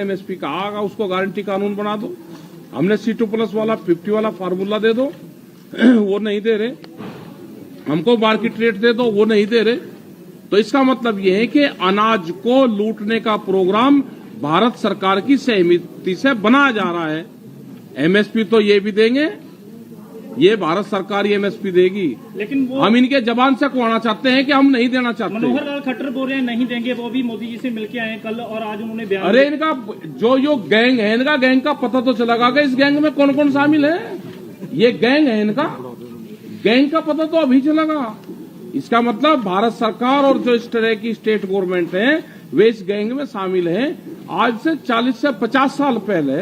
MSP का आगा उसको guarantee कानून बना दो। हमने C2+ वाला 50 वाला फार्मूला दे दो, वो नहीं दे रहे। हमको मार्केट रेट दे दो, वो नहीं दे रहे। तो इसका मतलब ये है कि अनाज को लूटने का प्रोग्राम भारत सरकार की सहमति से बनाया जा रहा है। एमएसपी तो ये भी देंगे, ये भारत सरकार ही एमएसपी देगी, लेकिन वो हम इनके जबान से कहना चाहते हैं कि हम नहीं देना चाहते। मनोहर लाल खट्टर बोल रहे हैं नहीं देंगे, वो भी मोदी जी से मिलके आए कल और आज उन्होंने बयान। अरे इनका जो गैंग है, इनका गैंग का पता तो चलेगा कि इस गैंग में कौन कौन शामिल है। ये गैंग है, इनका गैंग का पता तो अभी चलेगा। इसका मतलब भारत सरकार और जो इस तरह की स्टेट गवर्नमेंट है वे इस गैंग में शामिल हैं। आज से 40 से 50 साल पहले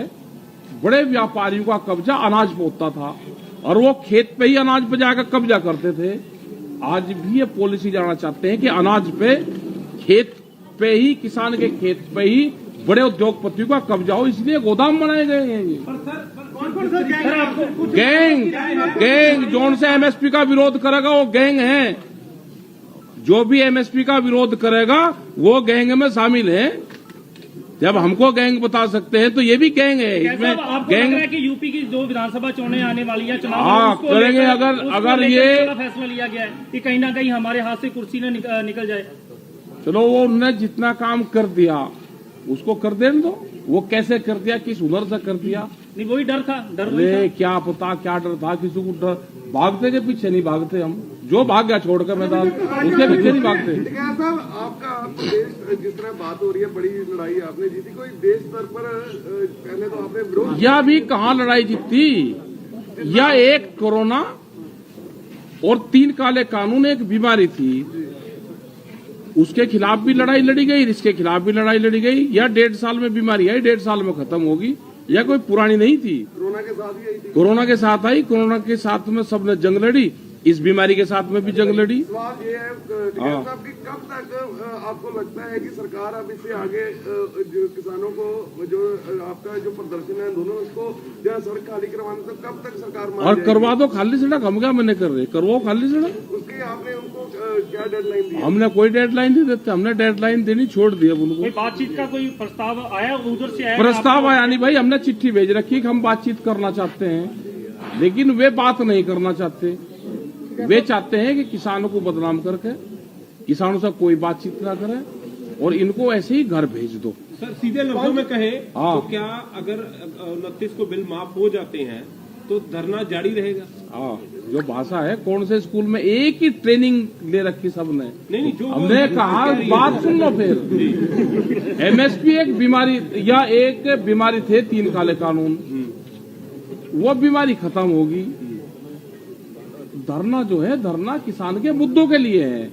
बड़े व्यापारियों का कब्जा अनाज पे होता था और वो खेत पे ही अनाज पे जाकर कब्जा करते थे। आज भी ये पॉलिसी जाना चाहते हैं कि अनाज पे, खेत पे ही, किसान के खेत पे ही बड़े उद्योगपतियों का कब्जा हो, इसलिए गोदाम बनाए गए हैं। गैंग जोन से एमएसपी का विरोध करेगा वो गैंग है। जो भी एमएसपी का विरोध करेगा वो गैंग में शामिल है। जब हमको गैंग बता सकते हैं तो ये भी गैंग है। इसमें गैंग है कि यूपी की जो विधानसभा चुनाव आने वाली है, चुनाव करेंगे। अगर ये फैसला लिया गया है कि कहीं ना कहीं हमारे हाथ से कुर्सी न निकल जाए। चलो, वो उन्होंने जितना काम कर दिया उसको कर देने दो। वो कैसे कर दिया, किस हुनर से कर दिया, नहीं वही डर था। क्या पता क्या डर था, किसी को डर। भागते के पीछे नहीं भागते हम, जो भाग गया छोड़कर मैदान उसके पीछे नहीं भागते। साहब, आपका देश जिस तरह बात हो रही है, बड़ी लड़ाई आपने जीती, कोई देश स्तर पर पहले तो आपने विरोध, या भी कहाँ लड़ाई जीती, या एक कोरोना और 3 काले कानून एक बीमारी थी, उसके खिलाफ भी लड़ाई लड़ी गई, इसके खिलाफ भी लड़ाई लड़ी गई। या 1.5 साल में बीमारी आई, 1.5 साल में खत्म होगी, या कोई पुरानी नहीं थी। कोरोना के साथ ही आई थी। कोरोना के साथ आई, कोरोना के साथ में सबने जंग लड़ी, इस बीमारी के साथ में भी जंग लड़ी। सवाल ये है साहब कि कब तक आपको लगता है कि सरकार अब इससे आगे जो किसानों को जो आपका जो प्रदर्शन है दोनों उसको जो सड़क खाली करवाने, तो कब तक सरकार मान और करवा दो खाली सड़क। हम क्या मैंने कर रहे, करवाओ खाली सड़क। उसकी आपने उनको क्या डेडलाइन दी? हमने कोई डेडलाइन नहीं देते, हमने डेडलाइन देनी छोड़ दी अब उनको। बातचीत का कोई प्रस्ताव आया उधर से? प्रस्ताव आया नहीं भाई, हमने चिट्ठी भेज रखी कि हम बातचीत करना चाहते हैं, लेकिन वे बात नहीं करना चाहते। वे चाहते हैं कि किसानों को बदनाम करके किसानों से कोई बातचीत ना करे और इनको ऐसे ही घर भेज दो। सर, सीधे लफ्जों में कहे तो क्या अगर 29 को बिल माफ हो जाते हैं तो धरना जारी रहेगा? जो भाषा है, कौन से स्कूल में एक ही ट्रेनिंग ले रखी सबने? नहीं, जो हमने कहा बात सुन लो फिर। एमएसपी एक बीमारी या एक बीमारी थे 3 काले कानून, वो बीमारी खत्म होगी। धरना जो है, धरना किसान के मुद्दों के लिए है।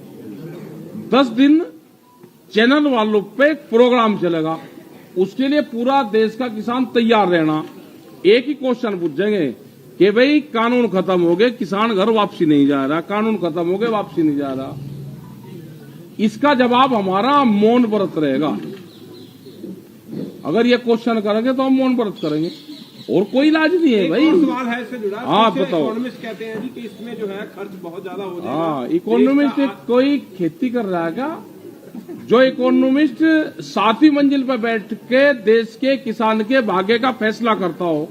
10 दिन चैनल वालों पे प्रोग्राम चलेगा, उसके लिए पूरा देश का किसान तैयार रहना। एक ही क्वेश्चन पूछेंगे कि भाई कानून खत्म हो गए, किसान घर वापसी नहीं जा रहा, कानून खत्म हो गए वापसी नहीं जा रहा। इसका जवाब हमारा मौन व्रत रहेगा। अगर ये क्वेश्चन करेंगे तो हम मौन व्रत करेंगे, और कोई इलाज नहीं है भाई। सवाल है इससे जुड़ा। बताओ। इकोनॉमिस्ट कहते हैं जी कि इसमें जो है खर्च बहुत ज्यादा हो जाएगा। इकोनॉमिस्ट कोई खेती कर रहा है क्या? जो इकोनॉमिस्ट 7वीं मंजिल पर बैठ के देश के किसान के भाग्य का फैसला करता हो,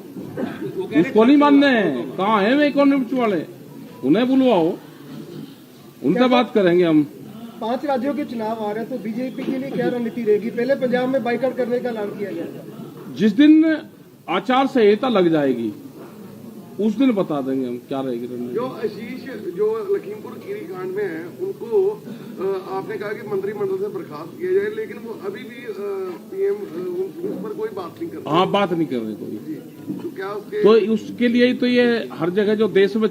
उसको नहीं मानने हैं। कहाँ है वे इकोनॉमिस्ट वाले? उन्हें बुलवाओ, उनसे बात करेंगे हम। 5 राज्यों के चुनाव आ रहे हैं, तो बीजेपी के लिए क्या रणनीति रहेगी? पहले पंजाब में बाइकआउट करने का ऐलान किया गया था। जिस दिन आचार संहिता लग जाएगी उस दिन बता देंगे हम क्या रहेगी रणनीति। जो आशीष जो लखीमपुर खीरी कांड में है, उनको आपने कहा कि मंत्रिमंडल से बर्खास्त किया जाए, लेकिन वो अभी भी पीएम उस पर कोई बात नहीं कर रहे। हाँ, बात नहीं कर रहे कोई। तो क्या उसके लिए ही तो ये हर जगह जो देश में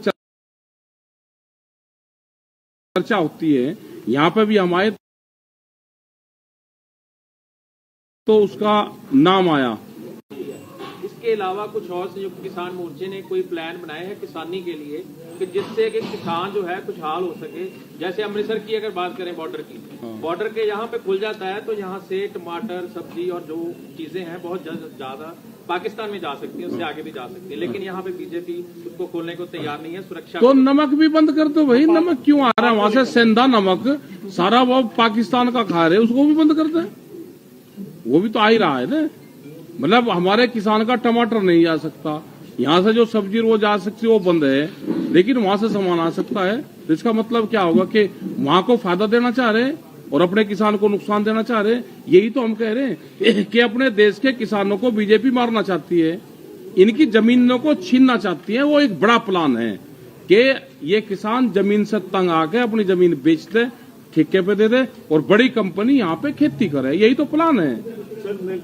चर्चा होती है, यहाँ पे भी हम आए तो उसका नाम आया। इसके अलावा कुछ और संयुक्त किसान मोर्चे ने कोई प्लान बनाए हैं किसानी के लिए कि जिससे कि किसान जो है खुशहाल हो सके? जैसे अमृतसर की अगर बात करें बॉर्डर की, बॉर्डर के यहाँ पे खुल जाता है तो यहाँ से टमाटर, सब्जी और जो चीजें हैं बहुत ज्यादा पाकिस्तान में जा सकती है, उससे आगे भी जा सकती है, लेकिन यहाँ पे बीजेपी उसको खोलने को तैयार नहीं है। सुरक्षा तो नमक भी बंद कर दो भाई। नमक क्यों आ रहा है वहां से? सेंधा नमक सारा वो पाकिस्तान का खा रहे, उसको भी बंद कर दे। वो भी तो आ ही रहा है ना। मतलब हमारे किसान का टमाटर नहीं जा सकता, यहाँ से जो सब्जी रोज आ सकती है वो बंद है, लेकिन वहां से सामान आ सकता है। तो इसका मतलब क्या होगा कि वहां को फायदा देना चाह रहे हैं और अपने किसान को नुकसान देना चाह रहे हैं। यही तो हम कह रहे हैं कि अपने देश के किसानों को बीजेपी मारना चाहती है, इनकी जमीनों को छीनना चाहती है। वो एक बड़ा प्लान है कि ये किसान जमीन से तंग आके अपनी जमीन बेच दे, ठेके पे दे दे और बड़ी कंपनी यहाँ पे खेती करे। यही तो प्लान है।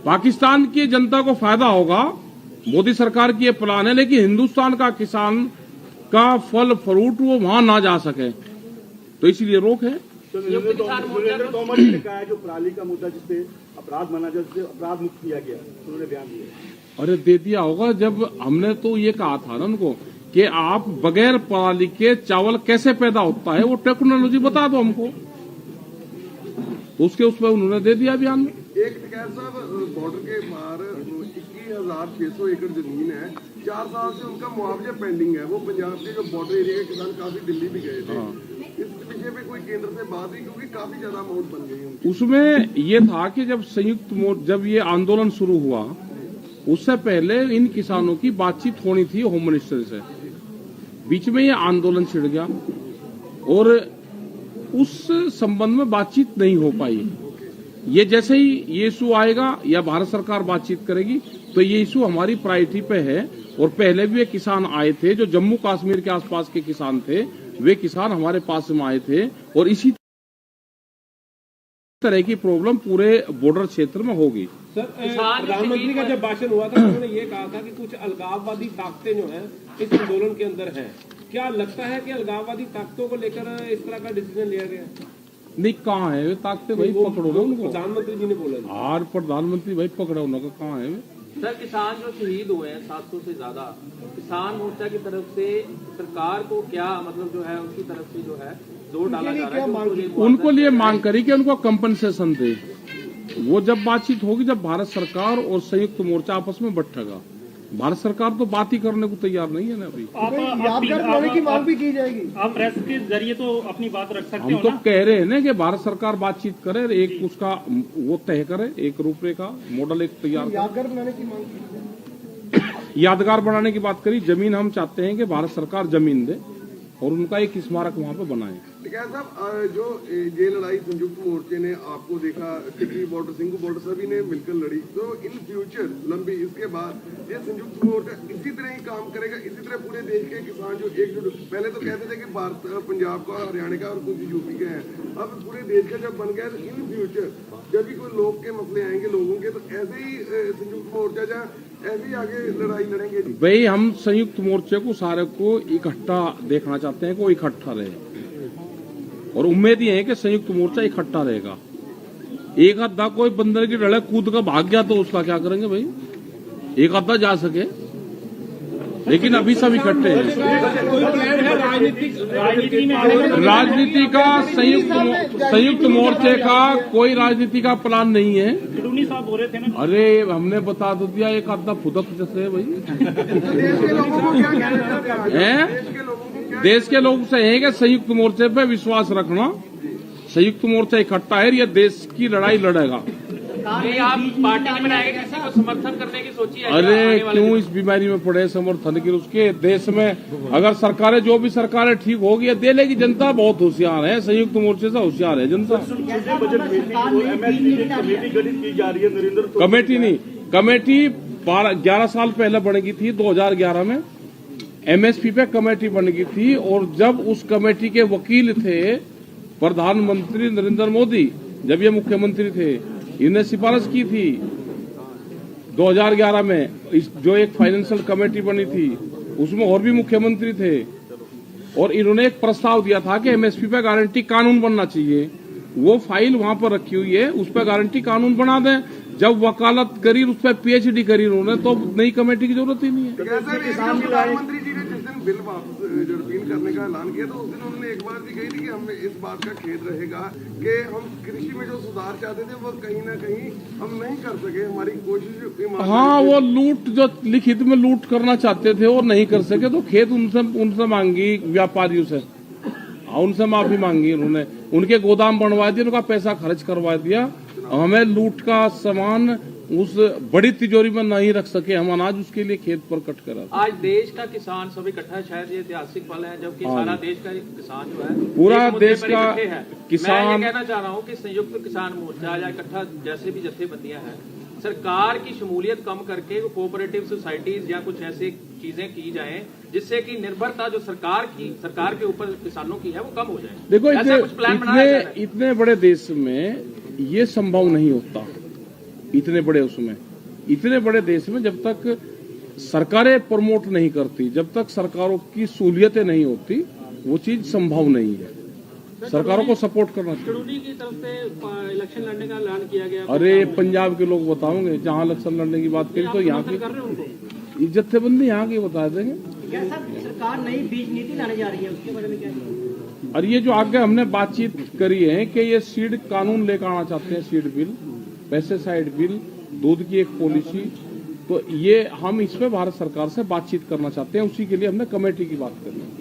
पाकिस्तान की जनता को फायदा होगा, मोदी सरकार की ये प्लान है, लेकिन हिंदुस्तान का किसान का फल फ्रूट वो वहां ना जा सके, तो इसीलिए रोक है। संयुक्त किसान मोर्चा नरेंद्र तोमर ने कहा है जो पराली का मुद्दा जिससे अपराध माना जाए, जिससे अपराध मुक्त किया गया, उन्होंने बयान दिया। अरे दे दिया होगा, जब हमने तो ये कहा था ना उनको कि आप बगैर पराली के चावल कैसे पैदा होता है वो टेक्नोलॉजी बता दो हमको, तो उसके उस पर उन्होंने दे दिया बयान में। एक टिकैत साहब, बॉर्डर के बाहर 21,600 एकड़ जमीन है, 4 साल से उनका मुआवजा पेंडिंग है। वो पंजाब के जो बॉर्डर एरिया के किसान काफी दिल्ली भी गए थे। इस विषय पे कोई केंद्र से बात हुई, क्योंकि काफी ज्यादा अमाउंट बन गई उनकी। उसमें ये था कि जब ये आंदोलन शुरू हुआ उससे पहले इन किसानों की बातचीत होनी थी होम मिनिस्टर से, बीच में ये आंदोलन छिड़ गया और उस संबंध में बातचीत नहीं हो पाई। ये जैसे ही ये इशू आएगा या भारत सरकार बातचीत करेगी तो ये इशू हमारी प्रायोरिटी पे है। और पहले भी ये किसान आए थे जो जम्मू कश्मीर के आसपास के किसान थे, वे किसान हमारे पास में आए थे और इसी तरह की प्रॉब्लम पूरे बॉर्डर क्षेत्र में होगी। सर, प्रधानमंत्री का जब भाषण हुआ था उन्होंने ये कहा था कि कुछ अलगाववादी ताकतें जो हैं इस आंदोलन के अंदर हैं। क्या लगता है कि अलगाववादी ताकतों को लेकर इस तरह का डिसीजन लिया गया? नहीं, कहाँ है वे ताकते भाई, पकड़ो ना उनको। प्रधानमंत्री जी ने बोला और प्रधानमंत्री भाई पकड़ो उनका, कहाँ है वे? सर, किसान जो शहीद हुए हैं 700 से ज्यादा, किसान मोर्चा की तरफ से सरकार को क्या मतलब जो है उनकी तरफ से जो है जोर डाला जा रहा है? उनको लिए मांग करी कि उनको कंपनसेशन दे। वो जब बातचीत होगी, जब भारत सरकार और संयुक्त मोर्चा आपस में बैठेगा। भारत सरकार तो बात ही करने को तैयार नहीं है ना अभी। यादगार बनाने की मांग भी की जाएगी। आप प्रेस के जरिए तो अपनी बात रख सकते हम हो तो ना? कह रहे हैं ना कि भारत सरकार बातचीत करे, एक उसका वो तय करे, एक रूपरेखा मॉडल एक तैयार करे। यादगार बनाने की मांग की जाएगी। यादगार बनाने की बात करी, जमीन हम चाहते हैं कि भारत सरकार जमीन दे और उनका एक स्मारक वहाँ पे बनाए। टिकैत साहब, जो ये लड़ाई संयुक्त मोर्चे ने आपको देखा, टिकरी बॉर्डर, सिंघू बॉर्डर सभी ने मिलकर लड़ी, तो इन फ्यूचर लंबी इसके बाद ये संयुक्त मोर्चा इसी तरह ही काम करेगा, इसी तरह पूरे देश के किसान जो एकजुट, पहले तो कहते थे कि भारत पंजाब का, हरियाणा का और कुछ यूपी के हैं, अब पूरे देश का जब बन गया, तो इन फ्यूचर जब भी कोई लोग के मसले आएंगे लोगों के, तो ऐसे ही संयुक्त मोर्चा या ऐसे ही आगे लड़ाई लड़ेंगे जी? भाई हम संयुक्त मोर्चे को सारे को इकट्ठा देखना चाहते हैं, को इकट्ठा रहे और उम्मीद ये है कि संयुक्त मोर्चा इकट्ठा रहेगा। एक आधा कोई बंदर की डले कूद का भाग गया तो उसका क्या करेंगे भाई? एक आधा जा सके, लेकिन अभी सब इकट्ठे हैं। राजनीति का संयुक्त मोर्चे का कोई राजनीति का प्लान नहीं है। खिडूनी साहब बोल रहे थे ना? अरे हमने बता तो दिया, एक आधा फुदक जैसे भाई। देश के लोगों को क्या कहना चाहते हैं? हैं? देश के लोगों को क्या? देश के लोग से है कि संयुक्त मोर्चे पे विश्वास रखना, संयुक्त मोर्चा इकट्ठा है, ये देश की लड़ाई लड़ेगा। ये आप पार्टी ने बनाएगा, किसी को समर्थन करने की सोची है? अरे क्यों इस बीमारी में पड़े समर्थन की? उसके देश में अगर सरकारें, जो भी सरकारें ठीक होगी, ये दे लेगी जनता। बहुत होशियार है, संयुक्त मोर्चे से होशियार है जनता। बजट MSP की कमेटी गठित की जा रही है, नरेंद्र तोमर कमेटी नहीं, कमेटी 11 साल पहले बनेगी थी, 2011 में MSP पे कमेटी बन गई थी। और जब उस कमेटी के वकील थे प्रधानमंत्री नरेंद्र मोदी, जब ये मुख्यमंत्री थे, इन्हें सिफारिश की थी 2011 में। जो एक फाइनेंशियल कमेटी बनी थी उसमें और भी मुख्यमंत्री थे और इन्होंने एक प्रस्ताव दिया था कि MSP पे गारंटी कानून बनना चाहिए। वो फाइल वहां पर रखी हुई है, उस पर गारंटी कानून बना दें। जब वकालत करी, उस पर PhD करी उन्होंने, तो नई कमेटी की जरूरत ही नहीं है। प्रधानमंत्री जी ने जिस दिन बिल वापस जो रिपील करने का ऐलान किया, तो उस दिन उन्होंने एक बात भी कही थी कि हमें इस बात का खेद रहेगा कि हम कृषि में जो सुधार चाहते थे वो कहीं ना कहीं हम नहीं कर सके। हमारी कोशिश, हाँ, वो लूट, जो लिखित में लूट करना चाहते थे और नहीं कर सके, तो खेद उनसे मांगी व्यापारियों से, उनसे माफी मांगी उन्होंने। उनके गोदाम बनवा दिए, उनका पैसा खर्च करवा दिया। हमें लूट का सामान उस बड़ी तिजोरी में नहीं रख सके हम अनाज, उसके लिए खेत पर कट कर आते। आज देश का किसान सब इकट्ठा है, शायद ये ऐतिहासिक पल है जबकि सारा देश का किसान जो है पूरा एक मुद्दे देश पर का इकट्ठे है। किसान- मैं ये कहना चाह रहा हूँ कि संयुक्त किसान मोर्चा या इकट्ठा जैसे भी जत्थेबंदियां हैं, सरकार की शमूलियत कम करके कोऑपरेटिव सोसाइटीज या कुछ ऐसी चीजें की जाएं जिससे कि निर्भरता जो सरकार के ऊपर किसानों की है वो कम हो जाए। देखो ऐसा कुछ प्लान बनाया जा रहा है। इतने बड़े देश में ये संभव नहीं होता। इतने बड़े देश में जब तक सरकारें प्रमोट नहीं करती, जब तक सरकारों की सहूलियतें नहीं होती, वो चीज संभव नहीं है। सरकारों को सपोर्ट करना चाहिए। टुडू की तरफ से इलेक्शन लड़ने का ऐलान किया गया। अरे पंजाब के लोग बताओगे, जहां इलेक्शन लड़ने की बात करी तो यहाँ कर रहे हैं उनको। की जत्थेबंदी यहाँ की बता देंगे। सरकार नई बीज नीति लाने जा रही है, उसके बारे में क्या है? और ये जो आगे हमने बातचीत करी है कि ये सीड कानून लेकर आना चाहते हैं, सीड बिल, पेस्टिसाइड बिल, दूध की एक पॉलिसी, तो ये हम इसमें भारत सरकार से बातचीत करना चाहते हैं। उसी के लिए हमने कमेटी की बात करी।